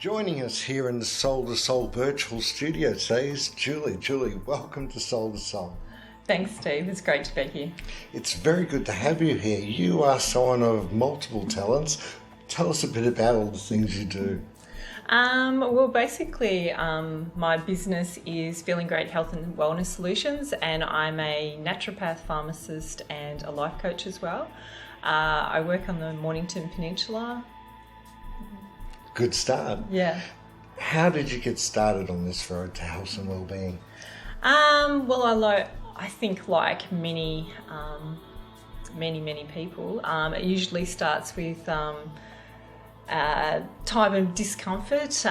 Joining us here in the Soul to Soul virtual studio today is Julie. Julie, welcome to Soul to Soul. Thanks, Steve. It's great to be here. It's very good to have you here. You are someone of multiple talents. Tell us a bit about all the things you do. Basically, my business is Feeling Great Health and Wellness Solutions, and I'm a naturopath, pharmacist, and a life coach as well. I work on the Mornington Peninsula. Good start. Yeah. How did you get started on this road to health and well-being? I think like many people, it usually starts with time of discomfort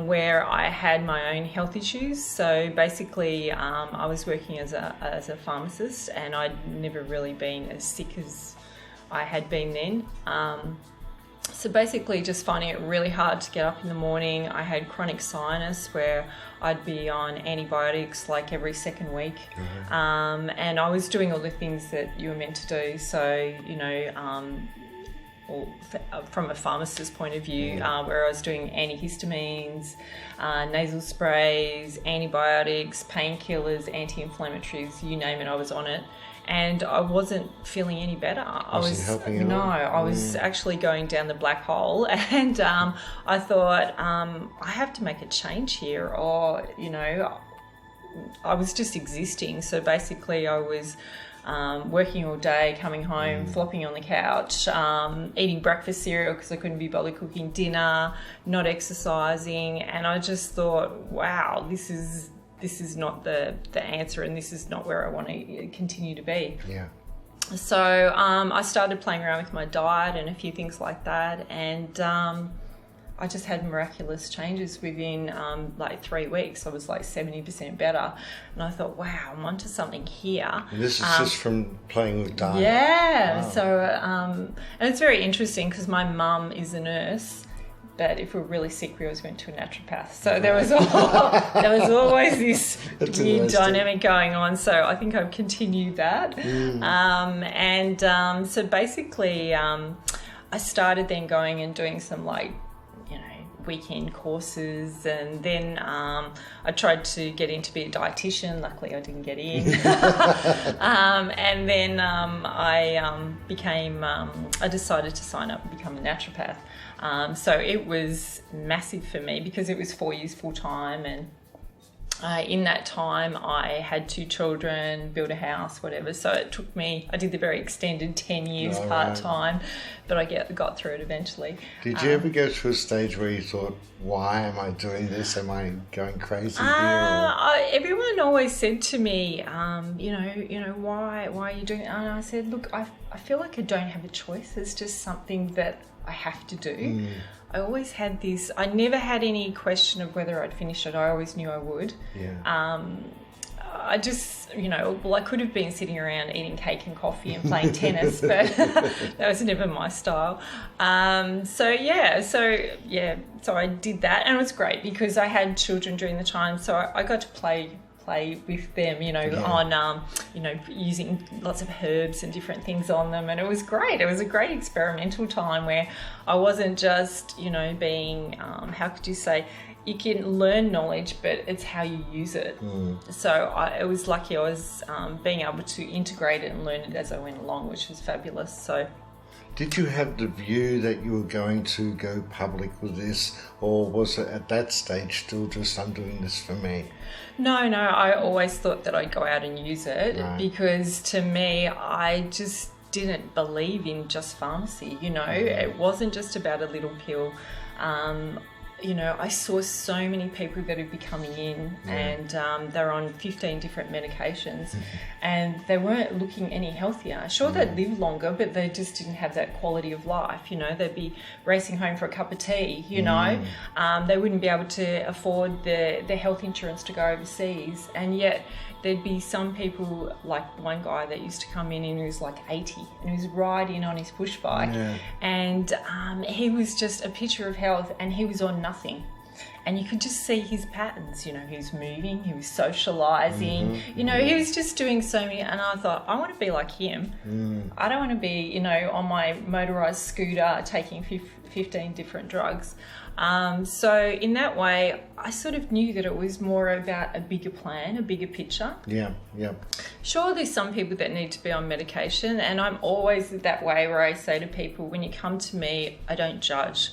where I had my own health issues. So basically, I was working as a pharmacist, and I'd never really been as sick as I had been then. So basically just finding it really hard to get up in the morning. I had chronic sinus where I'd be on antibiotics like every second week. Mm-hmm. And I was doing all the things that you were meant to do. So, from a pharmacist's point of view, where I was doing antihistamines, nasal sprays, antibiotics, painkillers, anti-inflammatories, you name it, I was on it. And I wasn't feeling any better. I was actually going down the black hole, and I thought I have to make a change here, or I was just existing. So basically, I was working all day, coming home, flopping on the couch, eating breakfast cereal because I couldn't be bothered cooking dinner, not exercising, and I just thought, wow, this is not the answer, and this is not where I want to continue to be. Yeah. So I started playing around with my diet and a few things like that, and I just had miraculous changes within 3 weeks. I was like 70% better, and I thought, wow, I'm onto something here. And this is just from playing with diet. Yeah. Wow. So and it's very interesting because my mum is a nurse. But if we were really sick, we always went to a naturopath. So there was always this weird dynamic going on. So I think I've continued that. So basically, I started then going and doing some weekend courses, and then I tried to get in to be a dietitian. Luckily, I didn't get in. And then I decided to sign up and become a naturopath. So it was massive for me because it was 4 years full time, and in that time I had 2 children, built a house, whatever. So it took me, I did the very extended 10 years part-time, but I got through it eventually. Did you ever go to a stage where you thought, why am I doing this? Am I going crazy here? Everyone always said to me, why are you doing it? And I said, look, I feel like I don't have a choice. It's just something that I have to do. I always had this, I never had any question of whether I'd finish it. I always knew I would. Yeah. I just, I could have been sitting around eating cake and coffee and playing tennis, but that was never my style. So I did that, and it was great because I had children during the time, so I got to play with them, on, using lots of herbs and different things on them. And it was great. It was a great experimental time where I wasn't just, being, how could you say, you can learn knowledge, but it's how you use it. So I was lucky I was being able to integrate it and learn it as I went along, which was fabulous. So. Did you have the view that you were going to go public with this, or was it at that stage still just, I'm doing this for me? No, I always thought that I'd go out and use it, because to me, I just didn't believe in just pharmacy, It wasn't just about a little pill. I saw so many people that would be coming in and they're on 15 different medications and they weren't looking any healthier. Sure, they'd live longer, but they just didn't have that quality of life. They'd be racing home for a cup of tea, They wouldn't be able to afford their health insurance to go overseas. And yet there'd be some people, like one guy that used to come in and he was like 80 and he was riding on his push bike and he was just a picture of health and he was on nothing. And you could just see his patterns, he was moving, he was socialising, he was just doing so many. And I thought, I want to be like him. I don't want to be, on my motorised scooter taking 15 different drugs. So in that way, I sort of knew that it was more about a bigger plan, a bigger picture. Yeah. Sure, there's some people that need to be on medication, and I'm always that way where I say to people, when you come to me, I don't judge.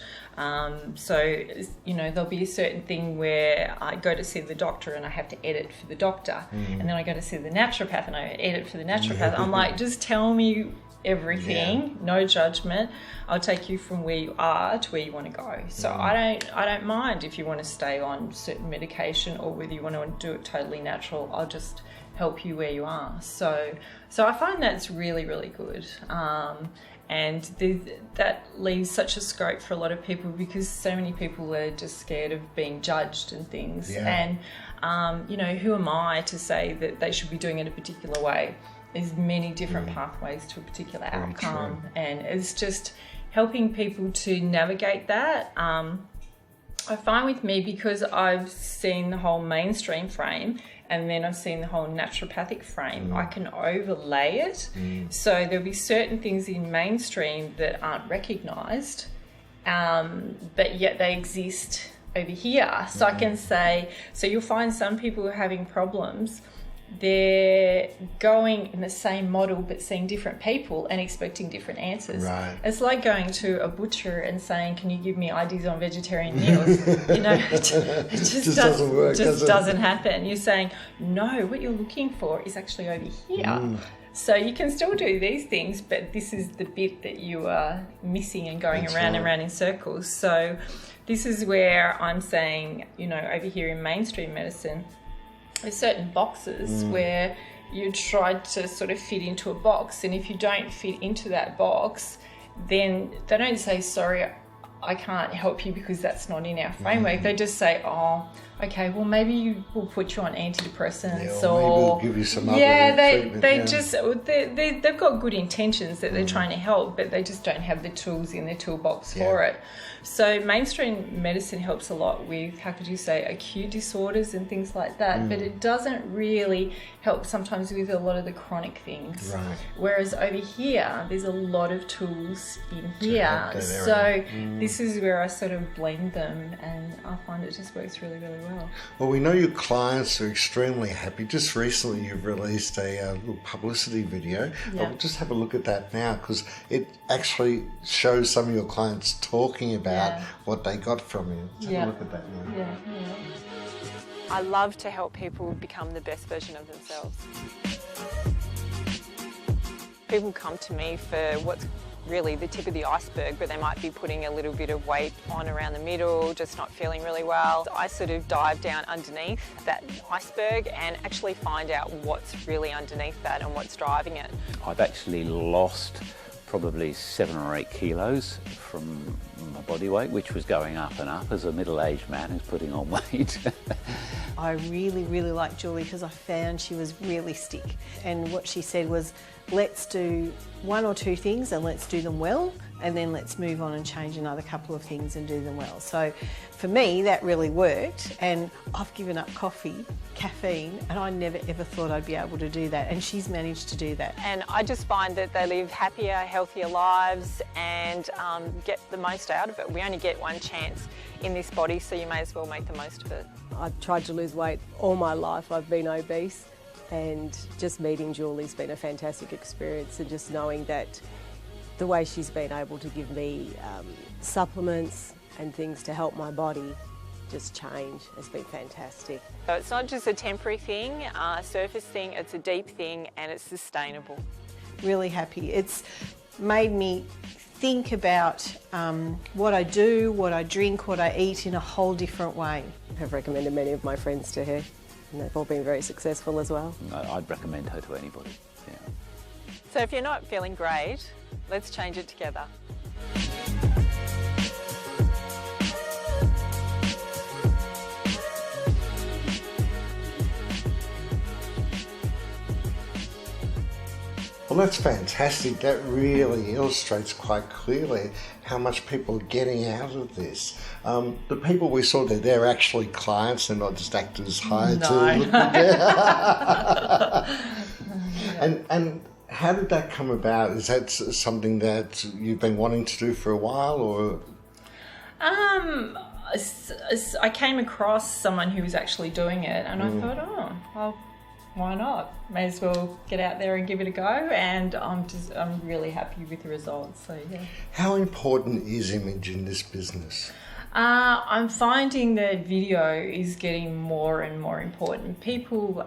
So, you know, there'll be a certain thing where I go to see the doctor and I have to edit for the doctor. And then I go to see the naturopath and I edit for the naturopath. I'm like, just tell me everything, no judgment. I'll take you from where you are to where you want to go. So I don't mind if you want to stay on certain medication or whether you want to do it totally natural. I'll just help you where you are. So I find that's really, really good. And that leaves such a scope for a lot of people, because so many people are just scared of being judged and things. And, you know, who am I to say that they should be doing it a particular way? There's many different pathways to a particular outcome. And it's just helping people to navigate that. I find with me, because I've seen the whole mainstream frame and then I've seen the whole naturopathic frame, I can overlay it. So there'll be certain things in mainstream that aren't recognised, but yet they exist over here. So I can say, so you'll find some people who are having problems, they're going in the same model but seeing different people and expecting different answers. It's like going to a butcher and saying, can you give me ideas on vegetarian meals? You know, it just doesn't work. Just doesn't happen. You're saying, no, what you're looking for is actually over here. So you can still do these things, but this is the bit that you are missing and going around and around in circles. So this is where I'm saying, you know, over here in mainstream medicine, there's certain boxes where you try to sort of fit into a box, and if you don't fit into that box, then they don't say, sorry, I can't help you because that's not in our framework. They just say, oh, okay, well, maybe we'll put you on antidepressants, or maybe we'll give you some other treatment. They've got good intentions that they're trying to help, but they just don't have the tools in their toolbox for it. So mainstream medicine helps a lot with, how could you say, acute disorders and things like that, but it doesn't really help sometimes with a lot of the chronic things. Whereas over here, there's a lot of tools in here. So this is where I sort of blend them, and I find it just works really, really well. Well, we know your clients are extremely happy. Just recently you've released a little publicity video. I'll just have a look at that now, because it actually shows some of your clients talking about what they got from you. Let's have a look at that now. I love to help people become the best version of themselves. People come to me for what's really the tip of the iceberg, but they might be putting a little bit of weight on around the middle, just not feeling really well. I sort of dive down underneath that iceberg and actually find out what's really underneath that and what's driving it. I've actually lost probably 7 or 8 kilos from my body weight, which was going up and up as a middle-aged man who's putting on weight. I really, really liked Julie because I found she was realistic. And what she said was, let's do 1 or 2 things and let's do them well, and then let's move on and change another couple of things and do them well. So for me, that really worked, and I've given up coffee, caffeine, and I never ever thought I'd be able to do that, and she's managed to do that. And I just find that they live happier, healthier lives and get the most out of it. We only get one chance in this body, so you may as well make the most of it. I've tried to lose weight all my life. I've been obese, and just meeting Julie's been a fantastic experience, and just knowing that the way she's been able to give me supplements and things to help my body just change has been fantastic. So it's not just a temporary thing, a surface thing, it's a deep thing, and it's sustainable. Really happy. It's made me think about what I do, what I drink, what I eat in a whole different way. I've recommended many of my friends to her, and they've all been very successful as well. I'd recommend her to anybody. So if you're not feeling great, let's change it together. Well, that's fantastic. That really illustrates quite clearly how much people are getting out of this. The people we saw there, they're actually clients. They're not just actors hired to look at them. And how did that come about? Is that something that you've been wanting to do for a while, or? I came across someone who was actually doing it, and I thought, oh, well, why not? May as well get out there and give it a go. And I'm really happy with the results. So yeah. How important is image in this business? I'm finding that video is getting more and more important. People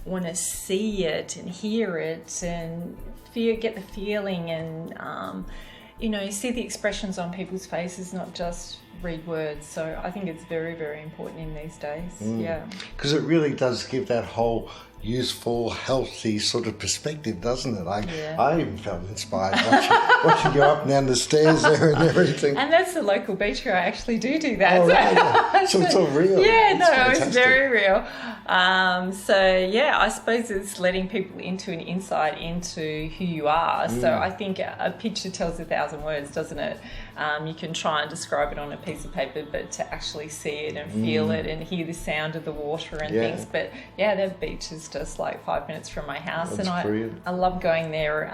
want to see it and hear it and get the feeling and see the expressions on people's faces, not just read words. So I think it's very, very important in these days. Yeah, because it really does give that whole useful, healthy sort of perspective, doesn't it? I even felt inspired watching you up and down the stairs there and everything. And that's the local beach where I actually do that. Oh, right. So it's all real. Yeah, it's very real. I suppose it's letting people into an insight into who you are. So I think a picture tells 1,000 words, doesn't it? You can try and describe it on a piece of paper, but to actually see it and feel it and hear the sound of the water and things. But yeah, that beach is just like 5 minutes from my house. That's brilliant. I love going there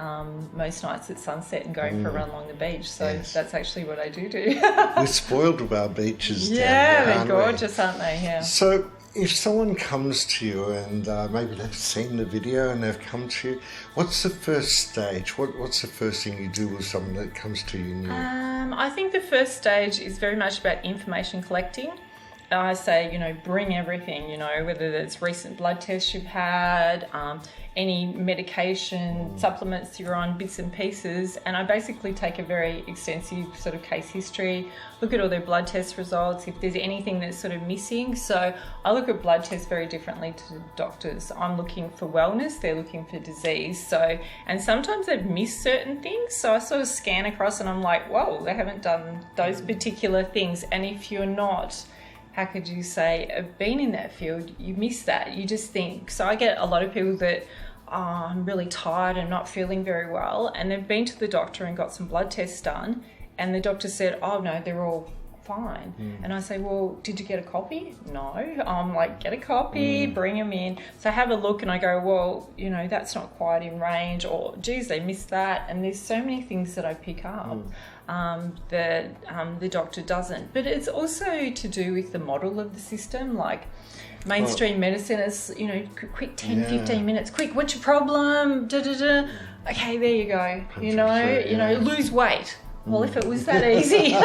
most nights at sunset and going for a run along the beach. So that's actually what I do. We're spoiled with our beaches down here, they're gorgeous, aren't they? Yeah. So if someone comes to you and maybe they've seen the video and they've come to you, what's the first stage? What's the first thing you do with someone that comes to you new? I think the first stage is very much about information collecting. I say, bring everything, whether it's recent blood tests you've had, any medication, supplements you're on, bits and pieces. And I basically take a very extensive sort of case history, look at all their blood test results, if there's anything that's sort of missing. So I look at blood tests very differently to doctors. I'm looking for wellness, they're looking for disease. So, and sometimes they've missed certain things. So I sort of scan across and I'm like, whoa, they haven't done those particular things. And if you're not, how could you say, have been in that field, you miss that. You just think, so I get a lot of people that, I'm really tired and not feeling very well, and they've been to the doctor and got some blood tests done, and the doctor said, oh no, they're all fine. And I say, well, did you get a copy? No. I'm like, get a copy, bring them in. So I have a look and I go, well, that's not quite in range, or geez, they missed that. And there's so many things that I pick up that the doctor doesn't. But it's also to do with the model of the system, like mainstream medicine is, quick 10, 15 minutes, quick, what's your problem? Okay, there you go. Lose weight. Well, if it was that easy,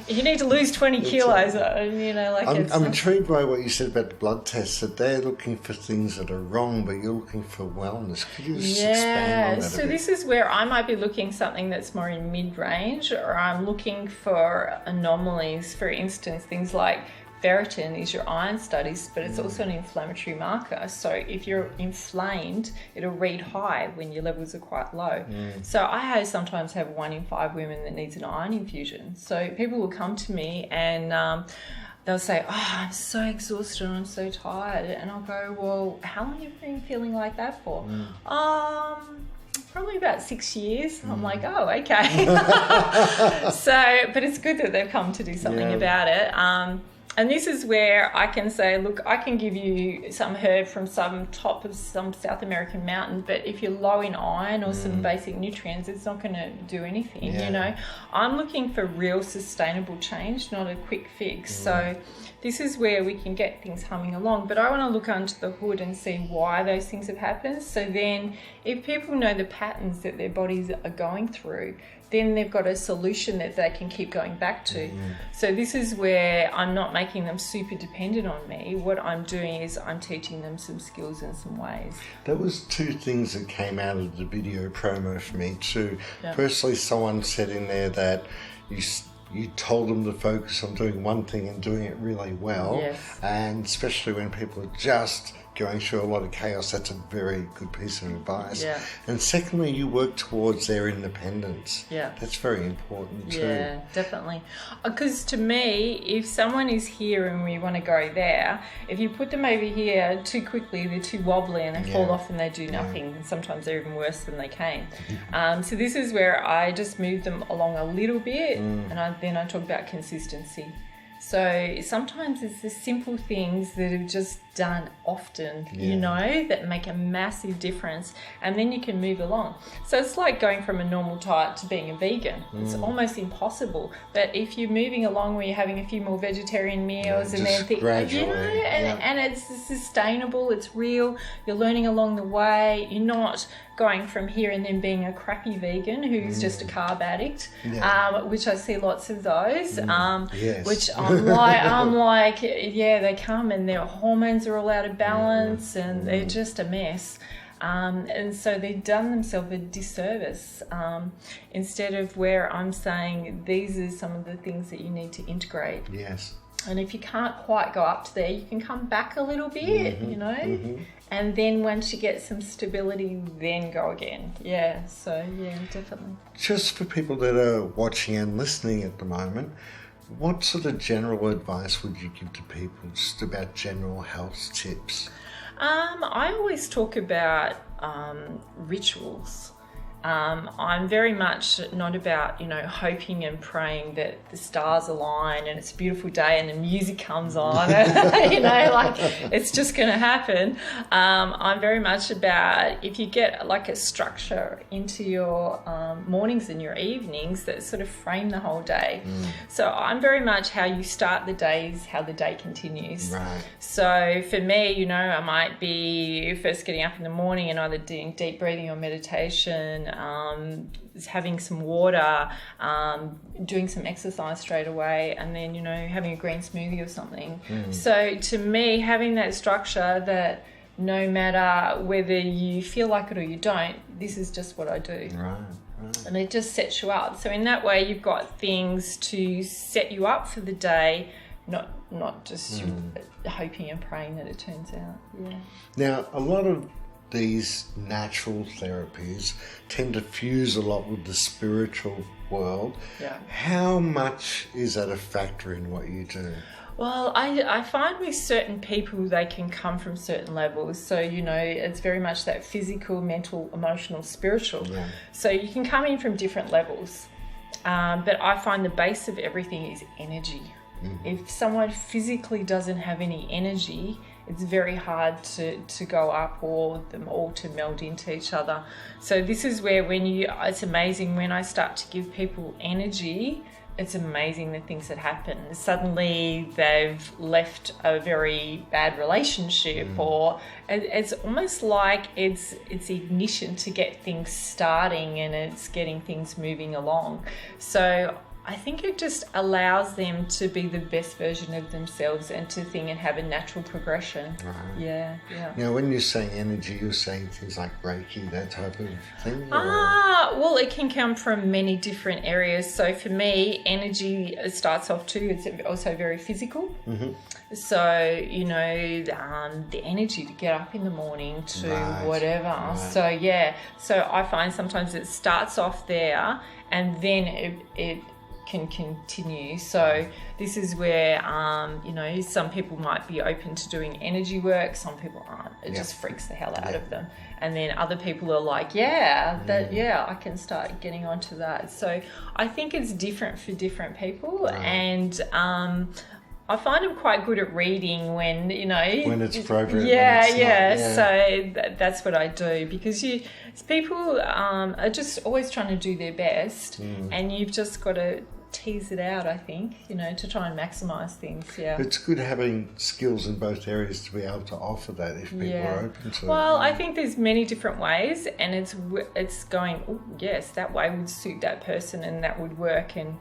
you need to lose 20 kilos, I'm intrigued by what you said about the blood tests, that they're looking for things that are wrong, but you're looking for wellness. Could you just expand on that so this is where I might be looking something that's more in mid-range, or I'm looking for anomalies. For instance, things like ferritin is your iron studies, but it's also an inflammatory marker. So if you're inflamed, it'll read high when your levels are quite low. So I sometimes have 1 in 5 women that needs an iron infusion. So people will come to me and they'll say, oh, I'm so exhausted and I'm so tired. And I'll go, well, how long have you been feeling like that for? Probably about 6 years. I'm like, oh, okay. But it's good that they've come to do something about it. And this is where I can say, look, I can give you some herb from some top of some South American mountain, but if you're low in iron or some basic nutrients, it's not going to do anything, I'm looking for real sustainable change, not a quick fix. So this is where we can get things humming along, but I want to look under the hood and see why those things have happened. So then if people know the patterns that their bodies are going through, then they've got a solution that they can keep going back to. So this is where I'm not making them super dependent on me. What I'm doing is I'm teaching them some skills and some ways. That was 2 things that came out of the video promo for me too. Firstly, someone said in there that you told them to focus on doing one thing and doing it really well. And especially when people are just going through a lot of chaos, that's a very good piece of advice. And secondly, you work towards their independence. That's very important too. Yeah, definitely. Because to me, if someone is here and we want to go there, if you put them over here too quickly, they're too wobbly and they fall off and they do nothing. And sometimes they're even worse than they came. So this is where I just move them along a little bit, and then I talk about consistency. So sometimes it's the simple things that have just done often, you know, that make a massive difference, and then you can move along. So it's like going from a normal diet to being a vegan. It's almost impossible. But if you're moving along where you're having a few more vegetarian meals and then gradually, and it's sustainable, it's real, you're learning along the way, you're not going from here and then being a crappy vegan who's just a carb addict, which I see lots of those, which I'm like, they come and their hormones are all out of balance and they're just a mess. And so they've done themselves a disservice, instead of where I'm saying these are some of the things that you need to integrate. Yes. And if you can't quite go up to there, you can come back a little bit, you know, and then once you get some stability, then go again. Yeah, so yeah, definitely. Just for people that are watching and listening at the moment, what sort of general advice would you give to people just about general health tips? I always talk about rituals. I'm very much not about, you know, hoping and praying that the stars align and it's a beautiful day and the music comes on, you know, like it's just going to happen. I'm very much about if you get like a structure into your mornings and your evenings that sort of frame the whole day. So I'm very much how you start the day is how the day continues. Right. So for me, you know, I might be first getting up in the morning and either doing deep breathing or meditation, having some water, doing some exercise straight away, and then, you know, having a green smoothie or something. So to me, having that structure that no matter whether you feel like it or you don't, this is just what I do. Right. And it just sets you up. So in that way, you've got things to set you up for the day, not just hoping and praying that it turns out. Yeah. Now, a lot of these natural therapies tend to fuse a lot with the spiritual world. Yeah. How much is that a factor in what you do? Well, I find with certain people they can come from certain levels. So, you know, it's very much that physical, mental, emotional, spiritual. Yeah. So you can come in from different levels. But I find the base of everything is energy. If someone physically doesn't have any energy, it's very hard to go up or them all to meld into each other. So this is where it's amazing when I start to give people energy, it's amazing the things that happen. Suddenly they've left a very bad relationship or it's almost like it's ignition to get things starting and it's getting things moving along. So I think it just allows them to be the best version of themselves and to think and have a natural progression. Right. Yeah. Now, when you're saying energy, you're saying things like Reiki, that type of thing? Well, it can come from many different areas. So for me, energy starts off too. It's also very physical. So, you know, the energy to get up in the morning to whatever. Right. So, yeah. So I find sometimes it starts off there and then it can continue. So this is where, you know, some people might be open to doing energy work, some people aren't. It just freaks the hell out of them. And then other people are like, I can start getting onto that. So I think it's different for different people. And I find I'm quite good at reading when, you know... When it's appropriate. So that's what I do because people are just always trying to do their best and you've just got to tease it out, I think, you know, to try and maximise things, It's good having skills in both areas to be able to offer that if people are open to it. Well, I think there's many different ways and it's going, oh, yes, that way would suit that person and that would work and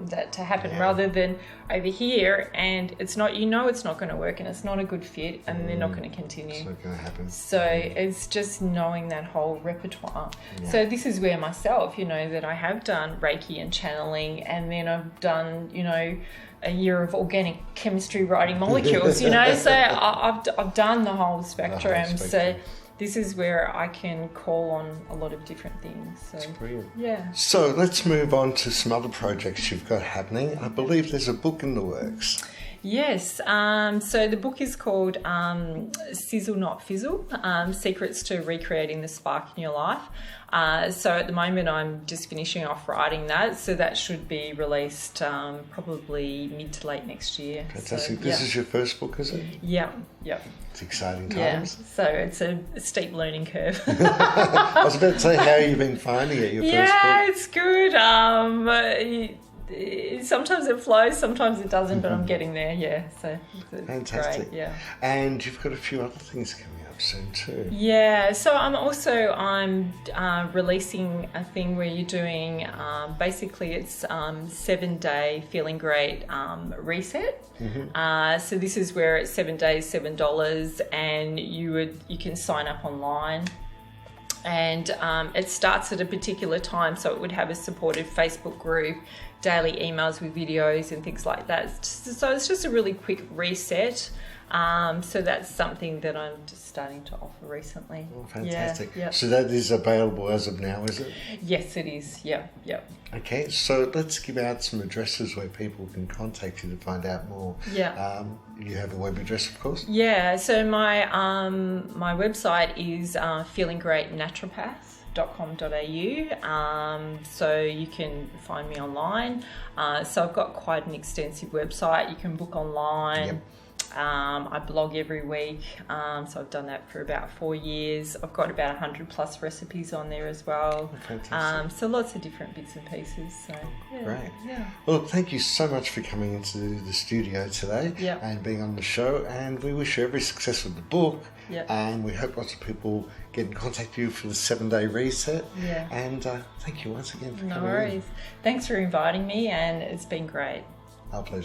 that to happen rather than over here and it's not, you know, it's not going to work and it's not a good fit and they're not going to continue. It's not going to happen. So it's just knowing that whole repertoire. So this is where myself, you know, that I have done Reiki and channeling and then I've done, you know, a year of organic chemistry writing molecules, you know, so I've done the whole spectrum. So this is where I can call on a lot of different things. So, that's brilliant. Yeah. So let's move on to some other projects you've got happening. I believe there's a book in the works. Yes, so the book is called Sizzle Not Fizzle, Secrets to Recreating the Spark in Your Life. So at the moment I'm just finishing off writing that, so that should be released probably mid to late next year. Fantastic. So, This is your first book, is it? Yeah. It's exciting Yeah, times. so it's a steep learning curve. I was about to say, how have you been finding it, your first Yeah, book? it's good. Sometimes it flows, sometimes it doesn't, but I'm getting there. Yeah, so it's Fantastic. great. Yeah. And you've got a few other things coming up soon too. Yeah, so I'm releasing a thing where you're doing basically it's 7-day feeling great reset. So this is where it's 7 days, $7, and you can sign up online. And it starts at a particular time, so it would have a supported Facebook group, daily emails with videos and things like that. So it's just a really quick reset. So that's something that I'm just starting to offer recently. Oh, fantastic. Yeah. So that is available as of now, is it? Yes, it is. Yeah. Okay, so let's give out some addresses where people can contact you to find out more. Yeah. You have a web address, of course. Yeah, so my my website is feelinggreatnaturopath.com.au. So you can find me online. So I've got quite an extensive website. You can book online. Yep. I blog every week, so I've done that for about 4 years. I've got about 100 plus recipes on there as well. Oh, fantastic. So lots of different bits and pieces. So yeah, Great. Yeah. Well, thank you so much for coming into the studio today Yeah. and being on the show. And we wish you every success with the book. Yeah. And we hope lots of people get in contact with you for the 7-day reset. Yeah. And thank you once again for No coming worries. Thanks for inviting me, and it's been great. in. Our pleasure.